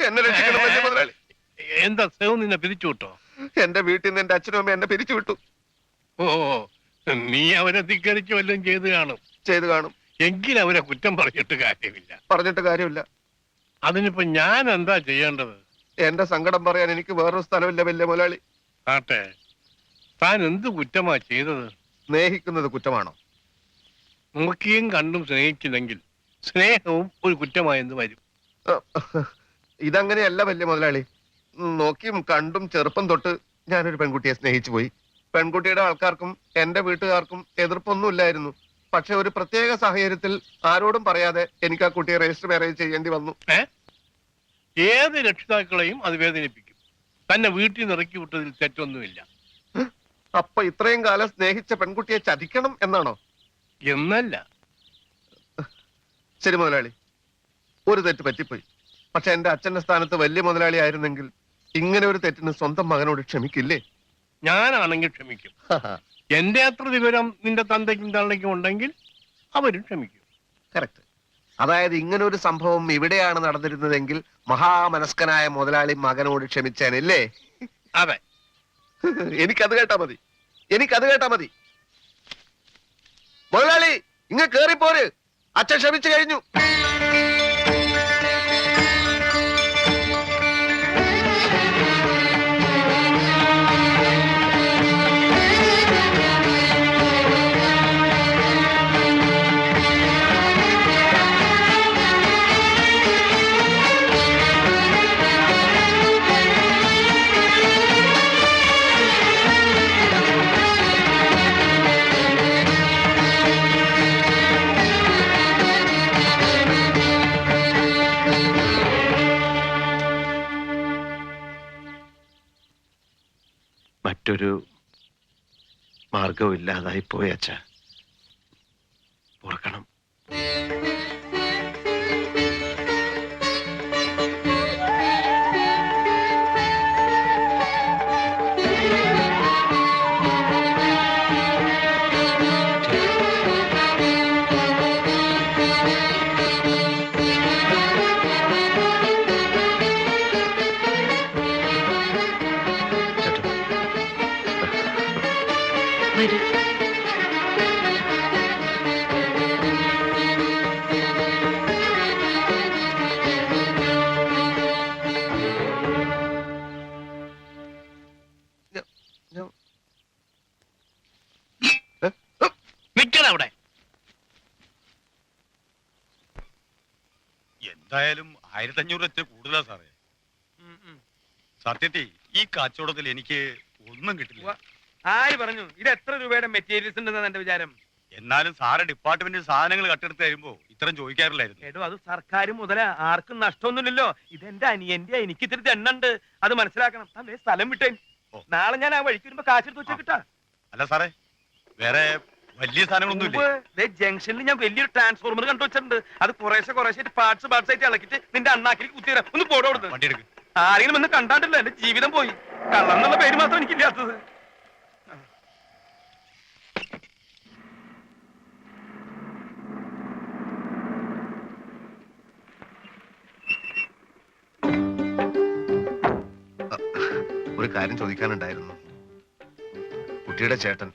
എന്നെ രക്ഷിക്കണം വലിയ മുതലാളി. എന്താ സേവ് നിന്നെ പിരിച്ചു വിട്ടോ? എന്റെ വീട്ടിൽ നിന്ന് എന്റെ അച്ഛനും അമ്മ എന്നെ പിരിച്ചു വിട്ടു. ഓ, നീ അവരെ ധിക്കരിച്ച് വല്ലതും ചെയ്തു കാണും. എങ്കിൽ അവരെ കുറ്റം പറഞ്ഞിട്ട് കാര്യമില്ല. അതിനിപ്പോ ഞാൻ എന്താ ചെയ്യേണ്ടത്? എന്റെ സങ്കടം പറയാൻ എനിക്ക് വേറൊരു സ്ഥലമില്ല വലിയ മുതലാളി. ആട്ടെ, താൻ എന്ത് കുറ്റമാ ചെയ്തത്? സ്നേഹിക്കുന്നത് കുറ്റമാണോ? നോക്കിയും കണ്ടും സ്നേഹിച്ചില്ലെങ്കിൽ സ്നേഹവും ഒരു കുറ്റമായെന്ന് വരും. ഇതങ്ങനെയല്ല വലിയ മുതലാളി. നോക്കിയും കണ്ടും ചെറുപ്പം തൊട്ട് ഞാനൊരു പെൺകുട്ടിയെ സ്നേഹിച്ചു പോയി. പെൺകുട്ടിയുടെ ആൾക്കാർക്കും എന്റെ വീട്ടുകാർക്കും എതിർപ്പൊന്നുമില്ലായിരുന്നു. പക്ഷെ ഒരു പ്രത്യേക സാഹചര്യത്തിൽ ആരോടും പറയാതെ എനിക്ക് ആ കുട്ടിയെ രജിസ്റ്റർ മാരേജ് ചെയ്യേണ്ടി വന്നു. ഏത് രക്ഷിതാക്കളെയും അത് വേദനിപ്പിക്കും. തന്നെ വീട്ടിൽ നിന്ന് ഇറക്കി വിട്ടതിൽ തെറ്റൊന്നുമില്ല. അപ്പൊ ഇത്രയും കാലം സ്നേഹിച്ച പെൺകുട്ടിയെ ചതിക്കണം എന്നാണോ? എന്നല്ല. ശരി മുതലാളി, ഒരു തെറ്റ് പറ്റിപ്പോയി. പക്ഷെ എന്റെ അച്ഛന്റെ സ്ഥാനത്ത് വലിയ മുതലാളി ആയിരുന്നെങ്കിൽ ഇങ്ങനെ ഒരു തെറ്റിന് സ്വന്തം മകനോട് ക്ഷമിക്കില്ലേ? ഞാനാണെങ്കിൽ ക്ഷമിക്കും. എന്റെ അത്ര വിവരം നിന്റെ തന്തയ്ക്കും തള്ളയ്ക്കും ഉണ്ടെങ്കിൽ അവരും ക്ഷമിക്കും. കറക്റ്റ്. അതായത് ഇങ്ങനെ ഒരു സംഭവം ഇവിടെയാണ് നടന്നിരുന്നതെങ്കിൽ മഹാമനസ്കനായ മുതലാളി മകനോട് ക്ഷമിച്ചേനല്ലേ? അതെ. എനിക്കത് കേട്ടാ മതി. മുതലാളി ഇങ്ങ് കേറിപ്പോര്. അച്ഛൻ ക്ഷമിച്ചു കഴിഞ്ഞു. മറ്റൊരു മാർഗവും ഇല്ലാതായി പോയി അച്ഛ. ഓർക്കണം. അവിടെ എന്തായാലും 1500 കൂടുതലാ സാറേ. സത്യത്തിൽ ഈ കച്ചവടത്തിൽ എനിക്ക് ഒന്നും കിട്ടില്ല. ആര് പറഞ്ഞു? ഇത് എത്ര രൂപയുടെ മെറ്റീരിയൽസ് ഉണ്ടെന്നാണ് എന്റെ വിചാരം. എന്നാലും സാറ് ഡിപ്പാർട്ട്മെന്റിൽ സാധനങ്ങൾ കട്ടെടുത്ത് തരുമ്പോ ഇത്രയും ചോദിക്കാറില്ലായിരുന്നു. ഏടോ, അത് സർക്കാർ മുതല, ആർക്കും നഷ്ടമൊന്നുമില്ലല്ലോ. ഇതെന്റെ അനിയന്റെ, എനിക്ക് ഇത്തിരി എണ്ണുണ്ട്, അത് മനസ്സിലാക്കണം. അതേ സ്ഥലം വിട്ടേ. നാളെ ഞാൻ ആ വഴിക്ക് വരുമ്പോ കാശെടുത്ത് വെച്ചാ കിട്ടാ. അല്ല സാറേ, വേറെ വലിയ സാധനങ്ങളൊന്നും ഇല്ല. ജംഗ്ഷനിൽ ഞാൻ വലിയൊരു ട്രാൻസ്ഫോർമർ കണ്ടു വെച്ചിട്ടുണ്ട്. അത് കുറേശ്ശെ പാർട്സ് ആയിട്ട് ഇളക്കിട്ട് നിന്റെ അണ്ണാക്കിൽ കുത്തിരാം. ഒന്ന് പോടോ കൊടുത്ത്. വണ്ടി എടുക്കും. ആരെങ്കിലും ഒന്ന് കണ്ടാണ്ടല്ലോ എന്റെ ജീവിതം പോയി. കള്ളന്നുള്ള പേര് മാത്രം എനിക്കില്ലാത്തത്. ഒരു കാര്യം ചോദിക്കാനുണ്ടായിരുന്നു. കുട്ടിയുടെ ചേട്ടൻ,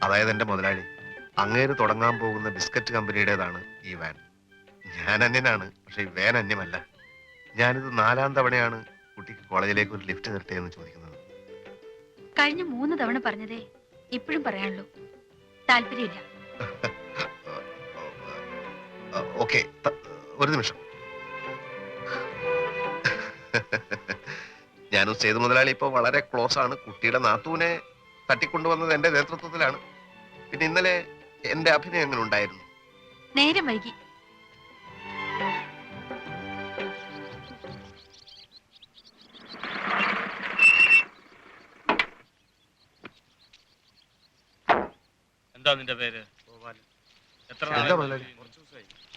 അതായത് എന്റെ മുതലാളി, അങ്ങേര് തുടങ്ങാൻ പോകുന്ന ബിസ്ക്കറ്റ് കമ്പനിയുടേതാണ് ഈ വാൻ. ഞാൻ അന്യനാണ്, പക്ഷെ ഈ വാൻ അന്യമല്ല. ഞാനിത് 4ാം തവണയാണ് കുട്ടിക്ക് കോളേജിലേക്ക് ഒരു ലിഫ്റ്റ് നിർത്തിയെന്ന് ചോദിക്കുന്നത്. കഴിഞ്ഞ 3 തവണ പറഞ്ഞതേ ഇപ്പോഴും പറയാനുള്ളൂ. താല്പര്യമില്ല. ഓക്കെ, ഒരു നിമിഷം. ഞാനും സേതു മുതലാളി ഇപ്പൊ വളരെ ക്ലോസ് ആണ്. കുട്ടിയുടെ നാത്തൂനെ തട്ടിക്കൊണ്ടുവന്നത് എന്റെ നേതൃത്വത്തിലാണ്. പിന്നെ ഇന്നലെ എന്റെ അഭിനയം എങ്ങനെ ഉണ്ടായിരുന്നു? നേരം വൈകി. എന്താ നിന്റെ പേര്?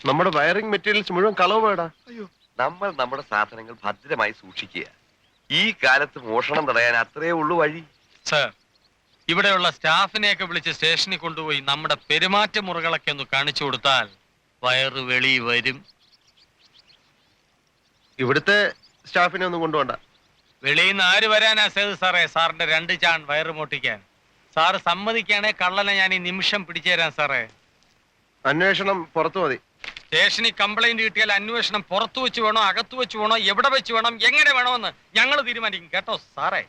നമ്മുടെ വയറിംഗ് മെറ്റീരിയൽസ് മുഴുവൻ കളവ് വേടാ. നമ്മൾ നമ്മുടെ സാധനങ്ങൾ ഭദ്രമായി സൂക്ഷിക്കുക. ഈ കാലത്ത് മോഷണം തടയാൻ അത്രേ ഉള്ളൂ വഴി. സർ, ഇവിടെയുള്ള സ്റ്റാഫിനെയൊക്കെ വിളിച്ച് സ്റ്റേഷനിൽ കൊണ്ടുപോയി നമ്മുടെ പെരുമാറ്റ മുറകളൊക്കെ ഒന്ന് കാണിച്ചു കൊടുത്താൽ വയറ് വെളി വരും. ഇവിടുത്തെ സ്റ്റാഫിനെ ഒന്നും കൊണ്ടുപോണ്ട. വെളിയിൽ നിന്ന് ആര് വരാനാ സേതു സാറേ സാറിന്റെ 2 ചാൺ വയറ് മോട്ടിക്കാൻ? സാറ് സമ്മതിക്കാണെ കള്ളനെ ഞാൻ ഈ നിമിഷം പിടിച്ചു തരാം സാറേ. അന്വേഷണം പുറത്തു മതി. സ്റ്റേഷനിൽ കംപ്ലൈന്റ് കിട്ടിയാൽ അന്വേഷണം പുറത്തു വെച്ച് വേണോ അകത്തു വെച്ച് വേണോ എവിടെ വെച്ച് വേണം എങ്ങനെ വേണമെന്ന് ഞങ്ങൾ തീരുമാനിക്കും കേട്ടോ സാറേ.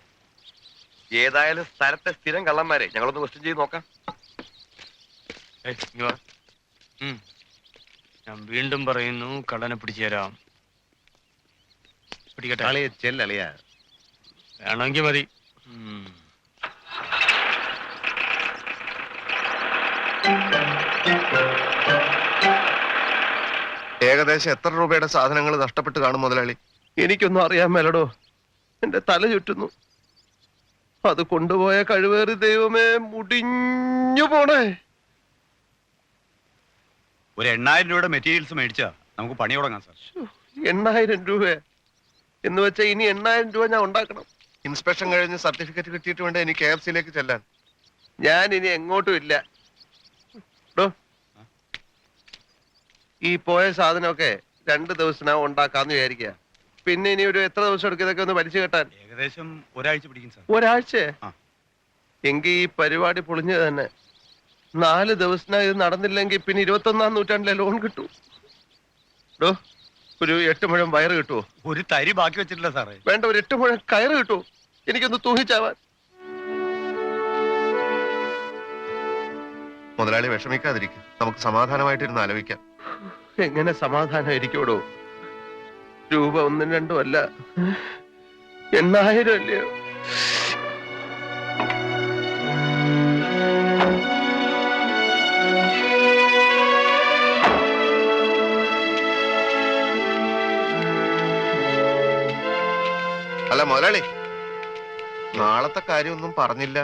ഏതായാലും സ്ഥലത്തെ സ്ഥിരം കള്ളന്മാരെ ഞങ്ങളൊന്ന് ക്വസ്റ്റ്യൻ ചെയ്ത് നോക്കാം. ഞാൻ വീണ്ടും പറയുന്നു, കള്ളനെ പിടിച്ചു തരാം. പിടിക്കട്ടെ, ചെല്ലളിയാ, വേണമെങ്കിൽ മതി. ഏകദേശം എത്ര രൂപയുടെ സാധനങ്ങൾ നഷ്ടപ്പെട്ട് കാണും മുതലാളി? എനിക്കൊന്നും അറിയാൻ മേലടോ, എന്റെ തല ചുറ്റുന്നു. അത് കൊണ്ടുപോയ കഴിവേറി ദൈവമേ, മുടിഞ്ഞു പോണേ. ഒരു 8000 രൂപയുടെ മെറ്റീരിയൽസ് മേടിച്ചാ നമുക്ക് പണി തുടങ്ങാം സാർ. 8000 രൂപ എന്ന് വെച്ചാൽ ഇനി 8000 രൂപ ഞാൻ ഉണ്ടാക്കണം. ഇൻസ്പെക്ഷൻ കഴിഞ്ഞ് സർട്ടിഫിക്കറ്റ് കിട്ടിയിട്ട് വേണ്ട എനിക്ക് KFC-യിലേക്ക് ചെല്ലാൻ. ഞാൻ ഇനി എങ്ങോട്ടും ഇല്ല. ഈ പോയ സാധനമൊക്കെ 2 ദിവസത്തിനകം ഉണ്ടാക്കാന്ന് വിചാരിക്കുക. പിന്നെ ഇനി ഒരു എത്ര ദിവസം എടുക്കും ഇതൊക്കെ ഒന്ന് വലിച്ചു കെട്ടാൻ? ഏകദേശം ഒരാഴ്ച പിടിക്കും സാർ. ഒരാഴ്ച? ആ. എങ്കിൽ ഈ പരിപാടി പൊളിഞ്ഞത് തന്നെ. 4 ദിവസത്തിനകം ഇത് നടന്നില്ലെങ്കിൽ പിന്നെ 21-ാം നൂറ്റാണ്ടിലെ ലോൺ കിട്ടൂ. ഒരു 8 മുഴം വയറ് കിട്ടുമോ? ഒരു തരി ബാക്കി വെച്ചിട്ടില്ല സാറേ. വേണ്ട, ഒരു 8 മുഴം കയറ് കിട്ടുമോ? എനിക്കൊന്ന് തൂങ്ങിച്ചാവാൻ. മുതലാളി വിഷമിക്കാതിരിക്കും, നമുക്ക് സമാധാനമായിട്ടിരുന്ന് ആലോചിക്കാം. എങ്ങനെ സമാധാനം ഇരിക്കോടോ? രൂപ 1ഉം 2ഉം അല്ല, 8000 അല്ലയോ? അല്ല മുതലാളി, നാളത്തെ കാര്യമൊന്നും പറഞ്ഞില്ല.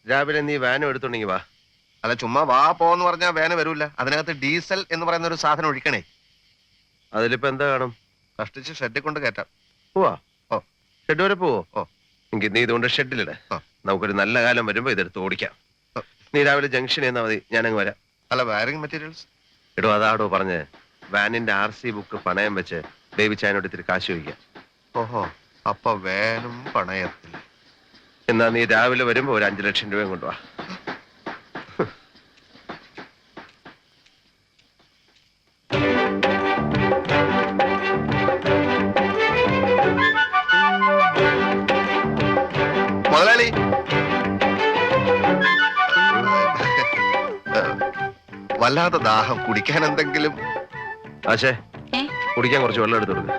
രാവിലെ നീ വാനും എടുത്തുണ്ടെങ്കി വാ. അല്ല, ചുമ്മാ വാ പോന്ന് പറഞ്ഞാ വേന വരൂല. അതിനകത്ത് ഡീസൽ എന്ന് പറയുന്ന ഒരു സാധനം ഒഴിക്കണേ. അതിലിപ്പോ എന്താ കാണും? കഷ്ടിച്ച് ഷെഡിൽ കൊണ്ട് കയറ്റാം. പോവാ? ഓ, ഷെഡ് വരെ പോവോ? ഓ, എങ്കിൽ നീ ഇതുകൊണ്ട് ഷെഡിലിട. നമുക്കൊരു നല്ല കാലം വരുമ്പോ ഇതെടുത്ത് ഓടിക്കാം. നീ രാവിലെ ജംഗ്ഷൻ ചെയ്യുന്നാ മതി, ഞാനങ്ങ് വരാം. അല്ല, വയറിംഗ് മെറ്റീരിയൽസ് ഇടോ? അതാടോ പറഞ്ഞ് വാനിന്റെ RC ബുക്ക് പണയം വെച്ച് ബേബിച്ചായനോട് ഇത്തിരി കാശ് ചോദിക്കാം. ഓഹോ, അപ്പൊ വേനും പണയത്തില്ല. എന്നാ നീ രാവിലെ വരുമ്പോ ഒരു 5 ലക്ഷം രൂപയും കൊണ്ടുവാ. മുതലാളി, വല്ലാതെ ദാഹം, കുടിക്കാൻ എന്തെങ്കിലും? ആശേ, കുടിക്കാൻ കുറച്ച് വെള്ളം എടുത്തു കൊടുക്ക.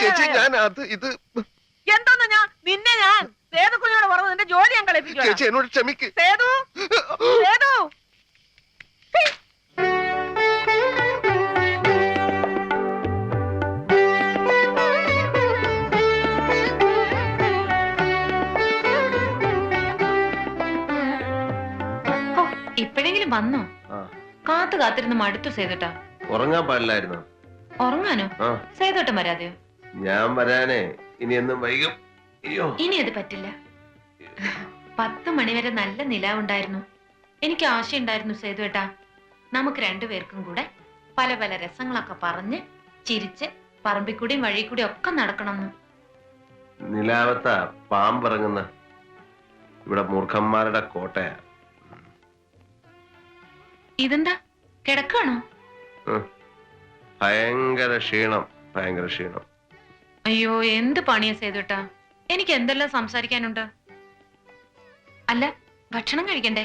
ചേച്ചി, ഞാൻ അത് ഇത് എന്തോന്ന് ഞാൻ നിന്നെ ഞാൻ സേതുക്കുഞ്ഞോട് പറഞ്ഞു നിന്റെ ജോലി ഞാൻ കളിപ്പിക്കും. ചേച്ചി എന്നോട് ക്ഷമിക്ക്. സേതു, സേതു. ഇപ്പോഴെങ്കിലും വന്നോ? കാത്തു കാത്തിരുന്ന് മടുത്തു സേതുട്ടാ. ഉറങ്ങാൻ പാടില്ലായിരുന്നു. ഉറങ്ങാനോ? സേതുട്ടം വരാതെയോ? ഞാൻ വരാനേ ഇനി എന്നും വൈകും. അയ്യോ, ഇനി അത് പറ്റില്ല. 10 മണിവരെ നല്ല നിലാവുണ്ടായിരുന്നു. എനിക്ക് ആശയുണ്ടായിരുന്നു സേതുവേട്ടാ, നമുക്ക് 2 പേർക്കും കൂടെ പല പല രസങ്ങളൊക്കെ പറഞ്ഞ് ചിരിച്ച് പറമ്പിക്കൂടിയും വഴിക്കൂടി ഒക്കെ നടക്കണമെന്ന്. നിലാവത്ത പാമ്പിറങ്ങുന്ന ഇവിടെ മൂർഖന്മാരുടെ കോട്ടയാ. ഇതെന്താ, കിടക്കാണോ? ഭയങ്കര ക്ഷീണം, ഭയങ്കര ക്ഷീണം. അയ്യോ, എന്ത് പണിയാ സേതുട്ടാ, എനിക്ക് എന്തെല്ലാം സംസാരിക്കാനുണ്ട്. അല്ല, ഭക്ഷണം കഴിക്കണ്ടേ?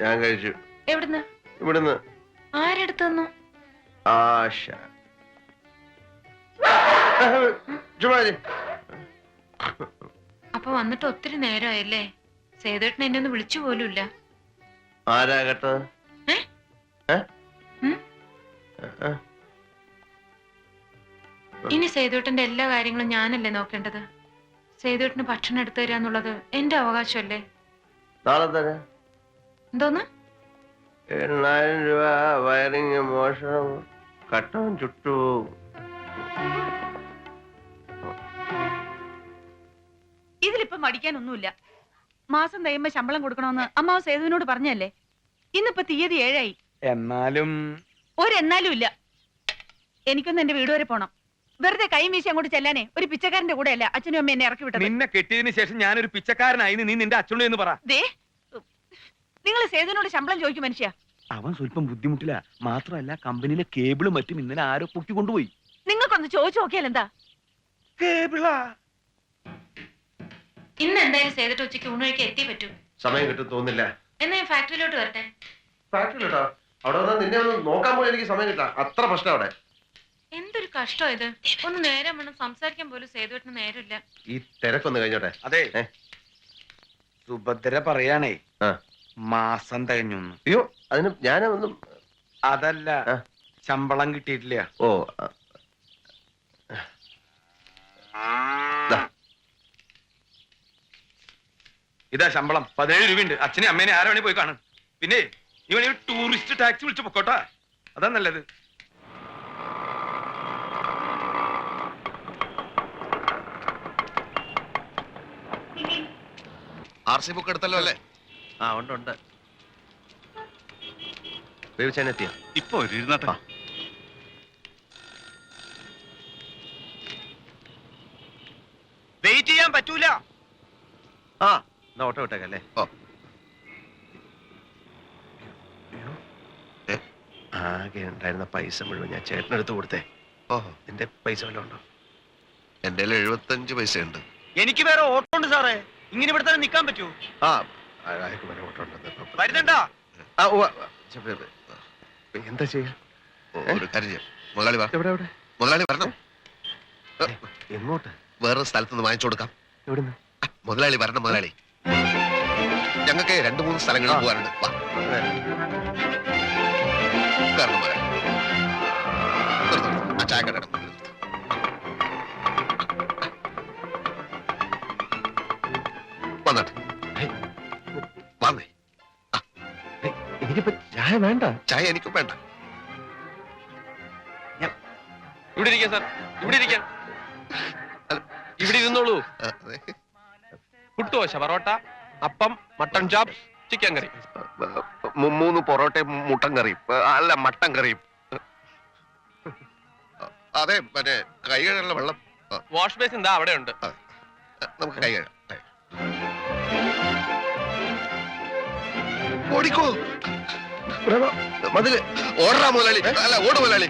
ഞാൻ കഴിച്ചു. എവിടുന്ന്? ഇവിടുന്ന്. ആരെടുത്തു തന്നു? ആശ. അപ്പൊ വന്നിട്ട് ഒത്തിരി നേരമായല്ലേ? സേതുവേട്ടൻ എന്നെ ഒന്ന് വിളിച്ചു പോലുമില്ല. ആരാ കേട്ടത്? ഇനി സേതുവേട്ടന്റെ എല്ലാ കാര്യങ്ങളും ഞാനല്ലേ നോക്കേണ്ടത്? സേതുവേട്ടന് ഭക്ഷണം എടുത്തു തരിക എന്നുള്ളത് എന്റെ അവകാശമല്ലേ? നാളെ തന്നെ എന്തോന്ന്? 8,000 രൂപ വയറിങ് മോഷണം കട്ടവും ചുട്ടു. ഇതിലിപ്പോ മടിക്കാനൊന്നുമില്ല. മാസം കഴിയുമ്പോ ശമ്പളം കൊടുക്കണമെന്ന് അമ്മാവ് സേതുവിനോട് പറഞ്ഞല്ലേ. ഇന്നിപ്പോ തീയതി 7 എന്നാലും ഒരെന്നാലും ഇല്ല. എനിക്കൊന്ന് എന്റെ വീട് വരെ പോണം. വെറുതെ കൈ വീശി അങ്ങോട്ട് ചെല്ലാനേ ഒരു പിച്ചക്കാരന്റെ കൂടെ അല്ല അച്ഛനും അമ്മ എന്നെ ഇറക്കി വിട്ടത്. നിന്നെ കെട്ടിയതിന് ശേഷം ഞാനൊരു പിച്ചക്കാരനായി നീ നിന്റെ അച്ഛനോട് എന്ന് പറ. ദേ നിങ്ങൾ സേതുവിനോട് ശമ്പളം ചോദിക്കും മനുഷ്യ. അവൻ സ്വല്പം ബുദ്ധിമുട്ടില്ല. മാത്രമല്ല കമ്പനിയിലെ കേബിളും മറ്റും ഇന്നലെ ആരോ പൊക്കി കൊണ്ടുപോയി. നിങ്ങൾക്കൊന്ന് ചോദിച്ചു നോക്കിയാൽ എന്താ? കേബിളാ? ഇന്ന് എന്തായാലും സേതുട്ട് ഉച്ചയ്ക്ക് ഊണ് കഴിക്കാൻ എത്തി പറ്റൂ. സമയം കിട്ടും തോന്നില്ല. എന്നാ ഞാൻ ഫാക്ടറിയിലോട്ട് വരട്ടെ. ഫാക്ടറിയിലോട്ടോ? അവിടെ വന്നാൽ നിന്നെ ഒന്ന് നോക്കാൻ പോലും എനിക്ക് സമയം കിട്ടാം. അത്ര പ്രശ്നം അവിടെ. എന്തൊരു കഷ്ടം ഇത്. ഒന്ന് നേരം വേണം സംസാരിക്കാൻ പോലും സേതുവേട്ടന് നേരമില്ല. ഈ തിരക്കൊന്ന് കഴിഞ്ഞോട്ടെ. അതെ ഏ? സുഭദ്ര പറയാണേ ആ. മാസം തികഞ്ഞു. അയ്യോ അതിന് ഞാനൊന്നും. അതല്ല, ആ. ശമ്പളം കിട്ടിയിട്ടില്ല. ഓ ദാ. ഇതാ ശമ്പളം 17 രൂപയുണ്ട്. അച്ഛനെ അമ്മേനെ ആരോ വേണേ പോയി കാണും. പിന്നെ ഇവൻ ടൂറിസ്റ്റ് ടാക്സി വിളിച്ചു പൊക്കോട്ടാ, അതാ നല്ലത്. RC ബുക്ക് എടുത്തല്ലോ അല്ലേ? ആ ഉണ്ട് ഉണ്ട്. വേവിച്ചാനെത്തിയ ഇപ്പൊ ഒരു ഇരുന്നട്ടെ. വെയിറ്റ് ചെയ്യാൻ പറ്റൂല. ആ എന്നാ ഓട്ടോ വിട്ടേക്കല്ലേ. ഓ ആകെ ഉണ്ടായിരുന്ന പൈസ മുഴുവൻ ഞാൻ ചേട്ടനെടുത്ത് കൊടുത്തേ. ഓഹോ നിന്റെ പൈസ വല്ലതും ഉണ്ടോ? എന്റെ 75 പൈസ ഉണ്ട്. എനിക്ക് വേറെ ഓട്ടോ ഉണ്ട് സാറേ. ഇങ്ങനെ ഇവിടെ തന്നെ നിൽക്കാൻ പറ്റൂ? ആ അയാൾക്ക് വരെ ഓട്ടോ ഉണ്ടെന്ന്. വരുന്നുണ്ടാ? ആ എന്താ ചെയ്യാ? ഒരു കാര്യം ചെയ്യാം. മുതലാളി വാ. എവിടെ എവിടെ മുതലാളി വരണം. എങ്ങോട്ട്? വേറൊരു സ്ഥലത്ത് നിന്ന് വാങ്ങിച്ചു കൊടുക്കാം. എവിടുന്ന്? മുതലാളി വരണം. മുതലാളി ഞങ്ങൾക്ക് 2-3 സ്ഥലങ്ങളിൽ പോകാനുണ്ട്. വാ കാരണം മുതലാളി ആ ചായ കട വന്നാട്ടെ. വന്നേ. എനിക്കിപ്പോ ചായ വേണ്ട. ചായ എനിക്കും വേണ്ട. ഇവിടെ ഇരിക്കാം സാർ, ഇവിടെ ഇരിക്കാം. ഇവിടെ ഇരുന്നോളൂ. പുട്ടുദോശ, പൊറോട്ട, അപ്പം, മട്ടൺ ചാപ്പ്, ചിക്കൻ കറി. 3 പൊറോട്ടയും മുട്ടൻ കറിയും. അല്ല മട്ടൻ കറിയും. അതെ മറ്റേ കൈ കഴുകാനുള്ള വെള്ളം. വാഷ് ബേസിൻ എന്താ അവിടെ ഉണ്ട്. നമുക്ക് കൈ കഴുകാം. ഓടിക്കോ മതില്. ഓടാ മുതലാളി. അല്ല ഓട് മുതലാളി.